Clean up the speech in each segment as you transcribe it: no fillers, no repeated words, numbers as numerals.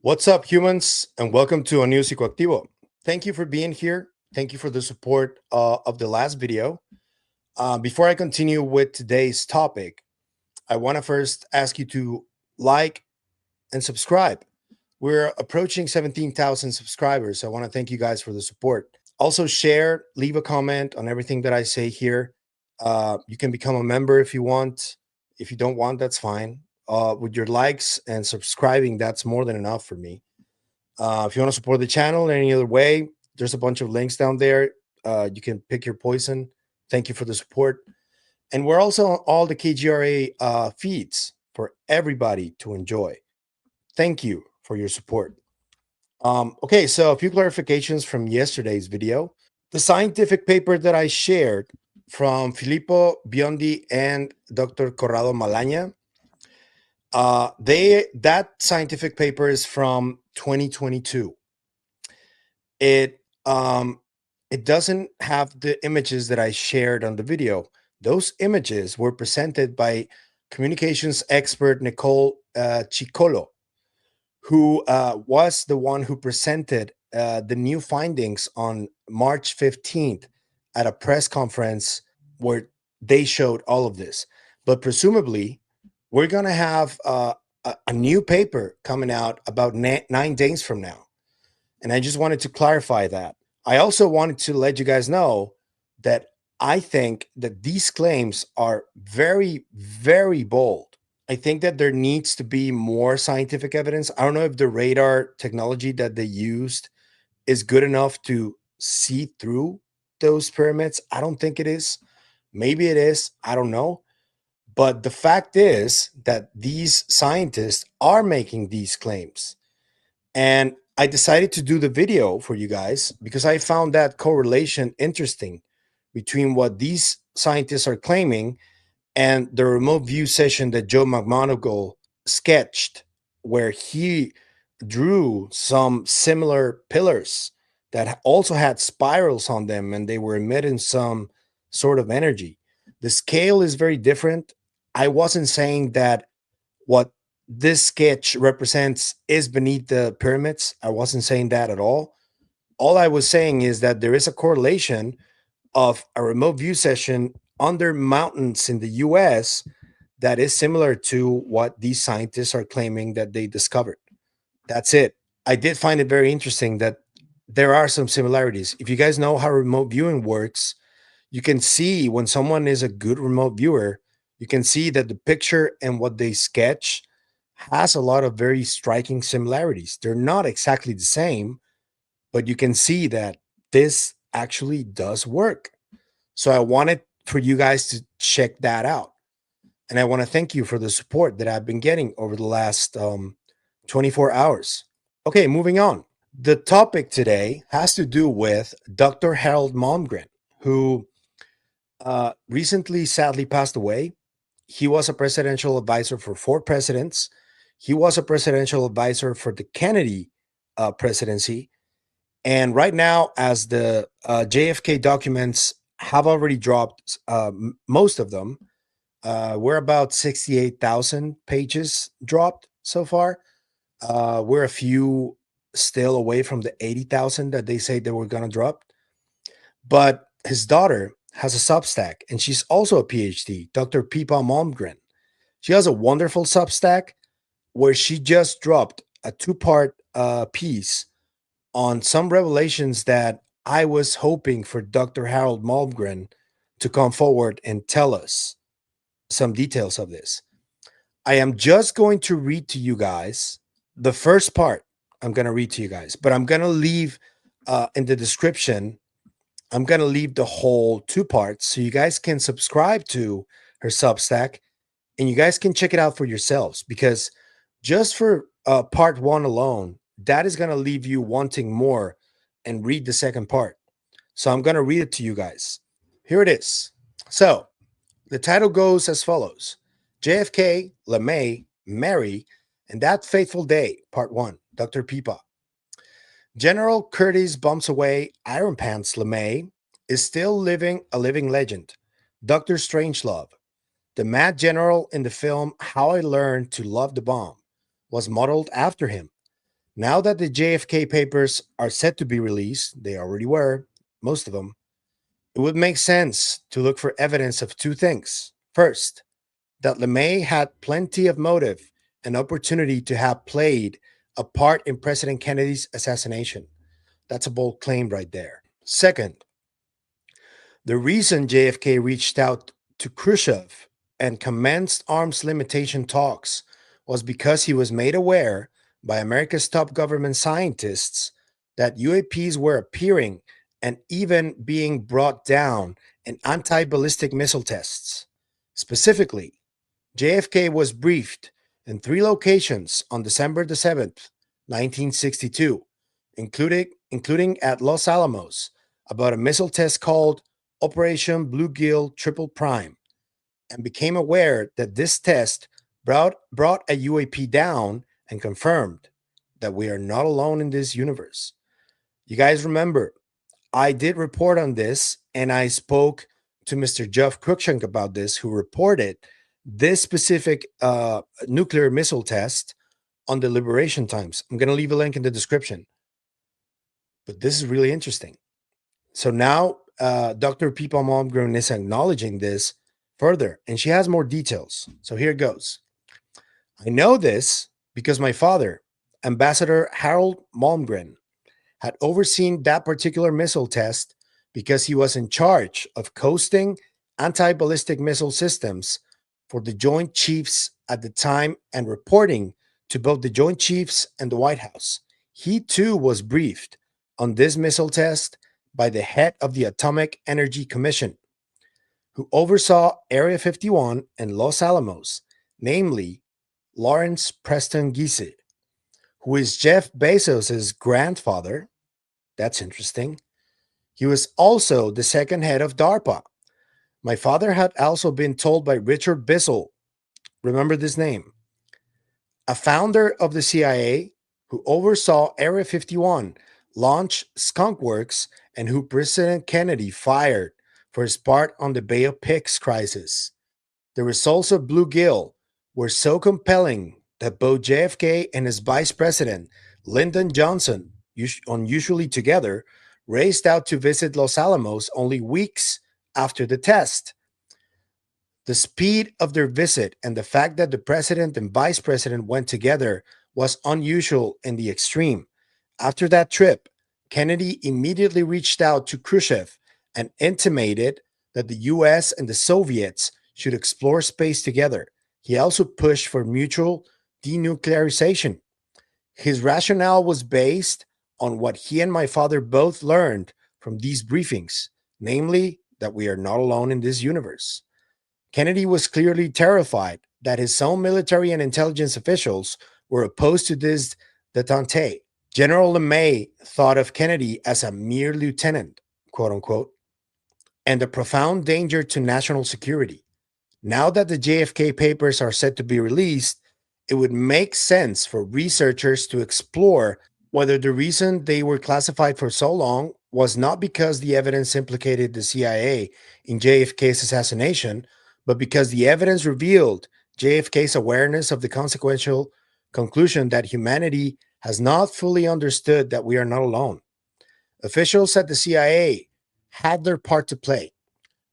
What's up, humans, and welcome to a new Psicoactivo. Thank you for being here. Thank you for the support of the last video. Before I continue with today's topic, I want to first ask you to like and subscribe. We're approaching 17,000 subscribers. So I want to thank you guys for the support. Also, share, leave a comment on everything that I say here. You can become a member if you want. If you don't want, that's fine. With your likes and subscribing, that's more than enough for me. If you want to support the channel in any other way, there's a bunch of links down there. You can pick your poison. Thank you for the support. And we're also on all the KGRA feeds for everybody to enjoy. Thank you for your support. Okay, so a few clarifications from yesterday's video. The scientific paper that I shared from Filippo Biondi and Dr. Corrado Malagna, that scientific paper is from 2022. It doesn't have the images that I shared on the video. Those images were presented by communications expert Nicole Ciccolo, who was the one who presented the new findings on March 15th at a press conference where they showed all of this. But presumably, we're going to have a new paper coming out about 9 days from now. And I just wanted to clarify that. I also wanted to let you guys know that I think that these claims are very, very bold. I think that there needs to be more scientific evidence. I don't know if the radar technology that they used is good enough to see through those pyramids. I don't think it is. Maybe it is. I don't know. But the fact is that these scientists are making these claims. And I decided to do the video for you guys because I found that correlation interesting between what these scientists are claiming and the remote view session that Joe McMoneagle sketched, where he drew some similar pillars that also had spirals on them and they were emitting some sort of energy. The scale is very different. I wasn't saying that what this sketch represents is beneath the pyramids. I wasn't saying that at all. All I was saying is that there is a correlation of a remote view session under mountains in the US that is similar to what these scientists are claiming that they discovered. That's it. I did find it very interesting that there are some similarities. If you guys know how remote viewing works, you can see when someone is a good remote viewer, you can see that the picture and what they sketch has a lot of very striking similarities. They're not exactly the same, but you can see that this actually does work. So I wanted for you guys to check that out. And I want to thank you for the support that I've been getting over the last 24 hours. Okay, moving on. The topic today has to do with Dr. Harold Malmgren, who recently sadly passed away. He was a presidential advisor for 4 presidents. He was a presidential advisor for the Kennedy presidency. And right now, as the JFK documents have already dropped, most of them, we're about 68,000 pages dropped so far. We're a few still away from the 80,000 that they say they were going to drop. But his daughter has a Substack, and she's also a PhD, Dr. Pippa Malmgren. She has a wonderful Substack where she just dropped a 2-part piece on some revelations that I was hoping for Dr. Harold Malgren to come forward and tell us some details of this. I am just going to read to you guys the first part. I'm going to read to you guys, but I'm going to leave in the description, I'm going to leave the whole 2 parts so you guys can subscribe to her Substack and you guys can check it out for yourselves, because just for part 1 alone, that is going to leave you wanting more and read the second part. So I'm going to read it to you guys. Here it is. So the title goes as follows: JFK, LeMay, Mary, and That Fateful Day, Part 1, Dr. Pippa. General Curtis Bumps Away Iron Pants LeMay is still a living legend. Dr. Strangelove, the mad general in the film How I Learned to Love the Bomb, was modeled after him. Now that the JFK papers are set to be released, they already were, most of them, it would make sense to look for evidence of two things. First, that LeMay had plenty of motive and opportunity to have played a part in President Kennedy's assassination. That's a bold claim right there. Second, the reason JFK reached out to Khrushchev and commenced arms limitation talks was because he was made aware by America's top government scientists that UAPs were appearing and even being brought down in anti ballistic missile tests. Specifically, JFK was briefed in three locations on December the 7th, 1962, including at Los Alamos, about a missile test called Operation Bluegill Triple Prime, and became aware that this test brought a UAP down and confirmed that we are not alone in this universe. You guys remember, I did report on this and I spoke to Mr. Jeff Cruikshank about this, who reported this specific nuclear missile test on the Liberation Times. I'm going to leave a link in the description. But this is really interesting. So now Dr. Pippa Malmgren is acknowledging this further, and she has more details. So here it goes. I know this because my father, Ambassador Harold Malgren, had overseen that particular missile test because he was in charge of coasting anti-ballistic missile systems for the Joint Chiefs at the time and reporting to both the Joint Chiefs and the White House. He too was briefed on this missile test by the head of the Atomic Energy Commission, who oversaw Area 51 and Los Alamos, namely Lawrence Preston Gill, who is Jeff Bezos' grandfather. That's interesting. He was also the second head of DARPA. My father had also been told by Richard Bissell, remember this name, a founder of the CIA who oversaw Area 51, launched Skunk Works, and who President Kennedy fired for his part on the Bay of Pigs crisis. The results of Bluegill were so compelling that both JFK and his vice president, Lyndon Johnson, unusually together, raced out to visit Los Alamos only weeks after the test. The speed of their visit and the fact that the president and vice president went together was unusual in the extreme. After that trip, Kennedy immediately reached out to Khrushchev and intimated that the US and the Soviets should explore space together. He also pushed for mutual denuclearization. His rationale was based on what he and my father both learned from these briefings, namely that we are not alone in this universe. Kennedy was clearly terrified that his own military and intelligence officials were opposed to this detente. General LeMay thought of Kennedy as a mere lieutenant, quote unquote, and a profound danger to national security. Now that the JFK papers are set to be released, it would make sense for researchers to explore whether the reason they were classified for so long was not because the evidence implicated the CIA in JFK's assassination, but because the evidence revealed JFK's awareness of the consequential conclusion that humanity has not fully understood that we are not alone. Officials at the CIA had their part to play,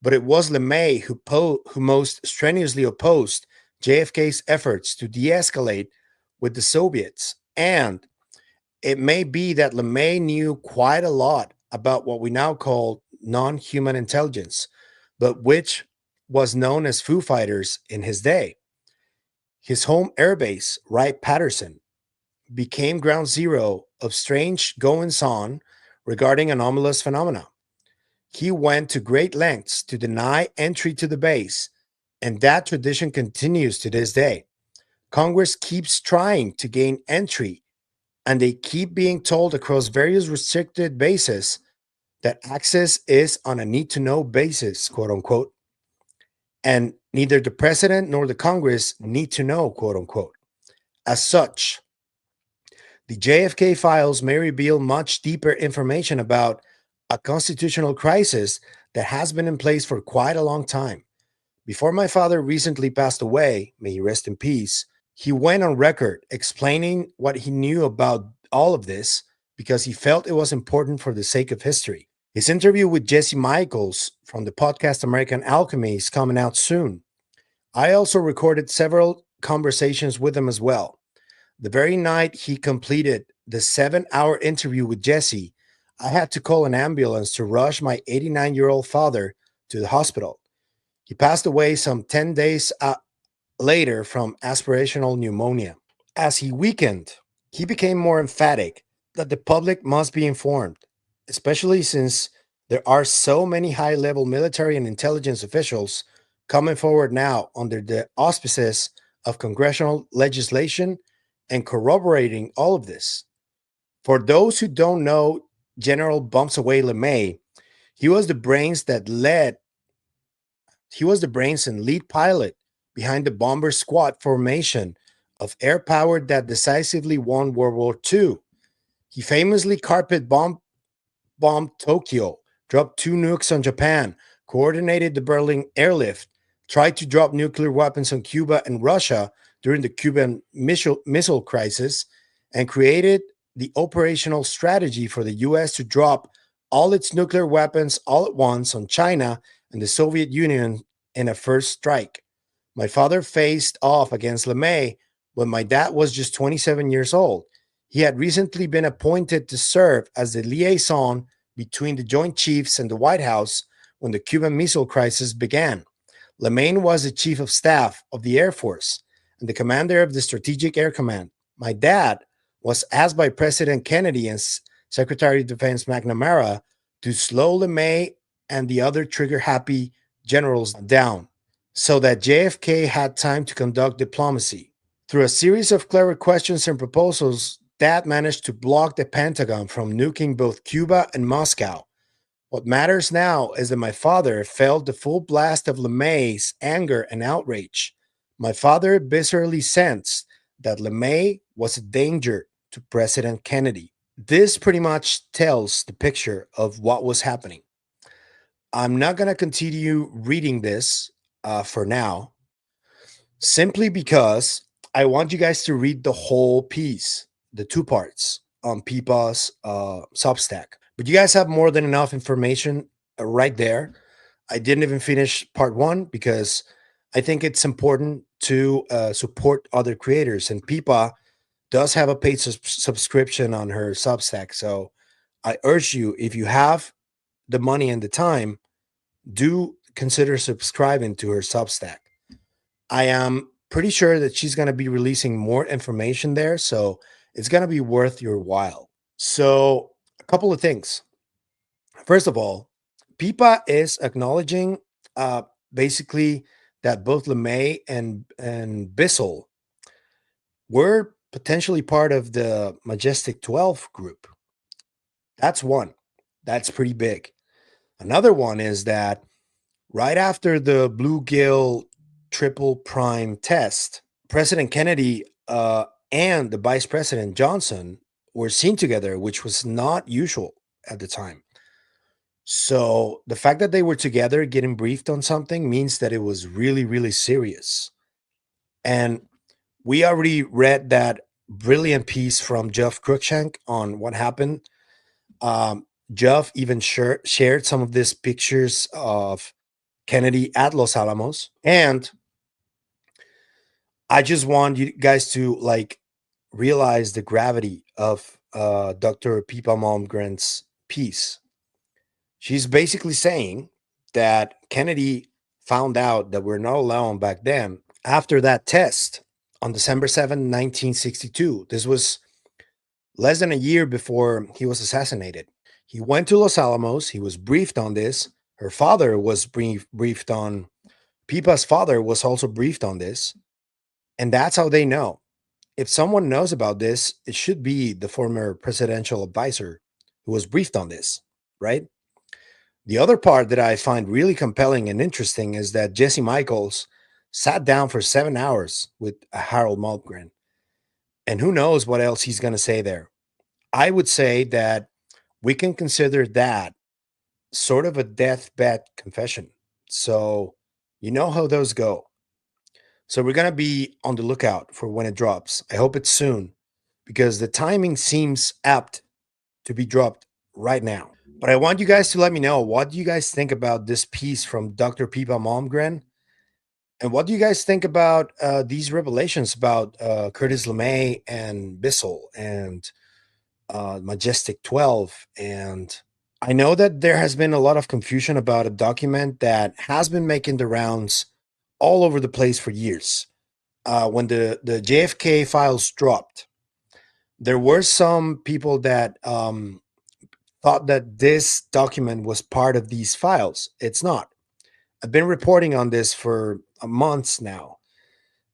but it was LeMay who most strenuously opposed JFK's efforts to de-escalate with the Soviets. And it may be that LeMay knew quite a lot about what we now call non-human intelligence, but which was known as Foo Fighters in his day. His home airbase, Wright-Patterson, became ground zero of strange goings-on regarding anomalous phenomena. He went to great lengths to deny entry to the base, and that tradition continues to this day. Congress keeps trying to gain entry, and they keep being told across various restricted bases that access is on a need-to-know basis, quote unquote, and neither the president nor the Congress need to know, quote unquote. As such, the JFK files may reveal much deeper information about a constitutional crisis that has been in place for quite a long time. Before my father recently passed away, may he rest in peace, he went on record explaining what he knew about all of this because he felt it was important for the sake of history. His interview with Jesse Michaels from the podcast American Alchemy is coming out soon. I also recorded several conversations with him as well. The very night he completed the 7-hour interview with Jesse, I had to call an ambulance to rush my 89-year-old father to the hospital. He passed away some 10 days later from aspirational pneumonia. As he weakened, he became more emphatic that the public must be informed, especially since there are so many high level military and intelligence officials coming forward now under the auspices of congressional legislation and corroborating all of this. For those who don't know General Bumps Away LeMay, he was the brains that led he was the brains and lead pilot behind the bomber squad formation of air power that decisively won World War II. He famously bombed Tokyo, dropped 2 nukes on Japan, coordinated the Berlin airlift, tried to drop nuclear weapons on Cuba and Russia during the Cuban missile crisis, and created the operational strategy for the US to drop all its nuclear weapons all at once on China and the Soviet Union in a first strike. My father faced off against LeMay when my dad was just 27 years old. He had recently been appointed to serve as the liaison between the Joint Chiefs and the White House when the Cuban Missile Crisis began. LeMay was the Chief of Staff of the Air Force and the commander of the Strategic Air Command. My dad was asked by President Kennedy and Secretary of Defense McNamara to slow LeMay and the other trigger-happy generals down so that JFK had time to conduct diplomacy. Through a series of clever questions and proposals, Dad managed to block the Pentagon from nuking both Cuba and Moscow. What matters now is that my father felt the full blast of LeMay's anger and outrage. My father viscerally sensed that LeMay was a danger to President Kennedy. This pretty much tells the picture of what was happening. I'm not going to continue reading this for now, simply because I want you guys to read the whole piece, the 2 parts on Pippa's Substack. But you guys have more than enough information right there. I didn't even finish part 1 because I think it's important to support other creators. And Pippa does have a paid subscription on her Substack. So I urge you, if you have the money and the time, do consider subscribing to her Substack. I am pretty sure that she's going to be releasing more information there, so it's going to be worth your while. So, a couple of things. First of all, Pipa is acknowledging basically that both LeMay and Bissell were potentially part of the Majestic 12 group. That's one. That's pretty big. Another one is that right after the Blue-Gill triple prime test, President Kennedy and the Vice President Johnson were seen together, which was not usual at the time. So the fact that they were together getting briefed on something means that it was really, really serious. And we already read that brilliant piece from Jeff Cruikshank on what happened. Jeff even shared some of these pictures of Kennedy at Los Alamos. And I just want you guys to like realize the gravity of Dr. Pippa Malmgren's piece. She's basically saying that Kennedy found out that we're not alone back then after that test on December 7, 1962. This was less than a year before he was assassinated. He went to Los Alamos. He was briefed on this. Her father was briefed on, Pippa's father was also briefed on this. And that's how they know. If someone knows about this, it should be the former presidential advisor who was briefed on this, right? The other part that I find really compelling and interesting is that Jesse Michaels sat down for 7 hours with Harold Malgren. And who knows what else he's going to say there. I would say that we can consider that sort of a deathbed confession. So you know how those go. So we're going to be on the lookout for when it drops. I hope it's soon because the timing seems apt to be dropped right now. But I want you guys to let me know, what do you guys think about this piece from Dr. Pippa Malmgren? And what do you guys think about these revelations about Curtis LeMay and Bissell and Majestic 12? And I know that there has been a lot of confusion about a document that has been making the rounds all over the place for years. When the JFK files dropped, there were some people that thought that this document was part of these files. It's not. I've been reporting on this for months now.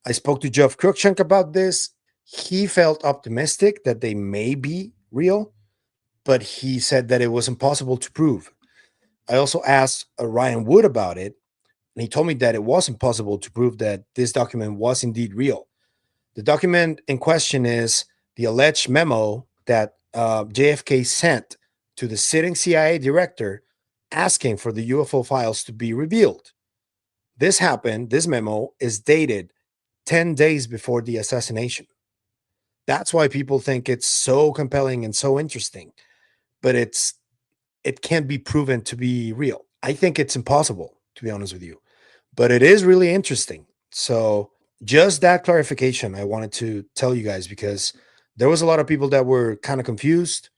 I spoke to Jeff Cruikshank about this. He felt optimistic that they may be real, but he said that it was impossible to prove. I also asked Ryan Wood about it, and he told me that it was impossible to prove that this document was indeed real. The document in question is the alleged memo that JFK sent to the sitting CIA director asking for the UFO files to be revealed. This happened, this memo is dated 10 days before the assassination. That's why people think it's so compelling and so interesting, but it can't be proven to be real. I think it's impossible, to be honest with you, but it is really interesting. So, just that clarification I wanted to tell you guys, because there was a lot of people that were kind of confused.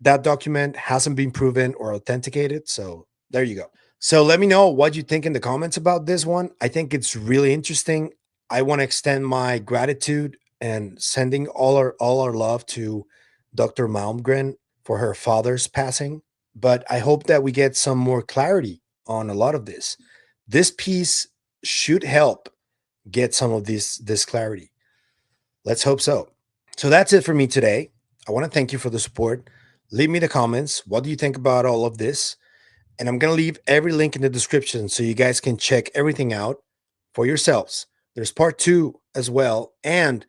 That document hasn't been proven or authenticated. So, there you go. So, let me know what you think in the comments about this one. I think it's really interesting. I want to extend my gratitude and sending all our love to Dr. Malmgren for her father's passing. But I hope that we get some more clarity on a lot of this. This piece should help get some of this clarity. Let's hope so. So that's it for me today. I want to thank you for the support. Leave me the comments. What do you think about all of this? And I'm going to leave every link in the description so you guys can check everything out for yourselves. There's part 2 as well, and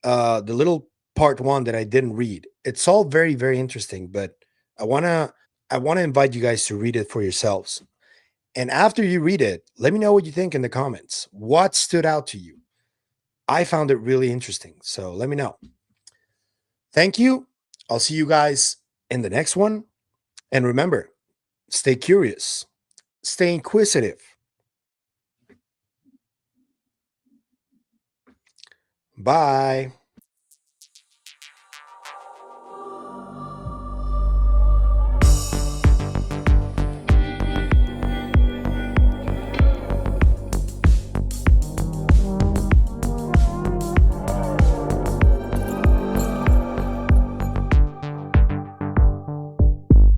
the little part 1 that I didn't read. It's all very, very interesting, but I want to I want to invite you guys to read it for yourselves. And after you read it, let me know what you think in the comments. What stood out to you? I found it really interesting. So let me know. Thank you. I'll see you guys in the next one. And remember, stay curious, stay inquisitive. Bye.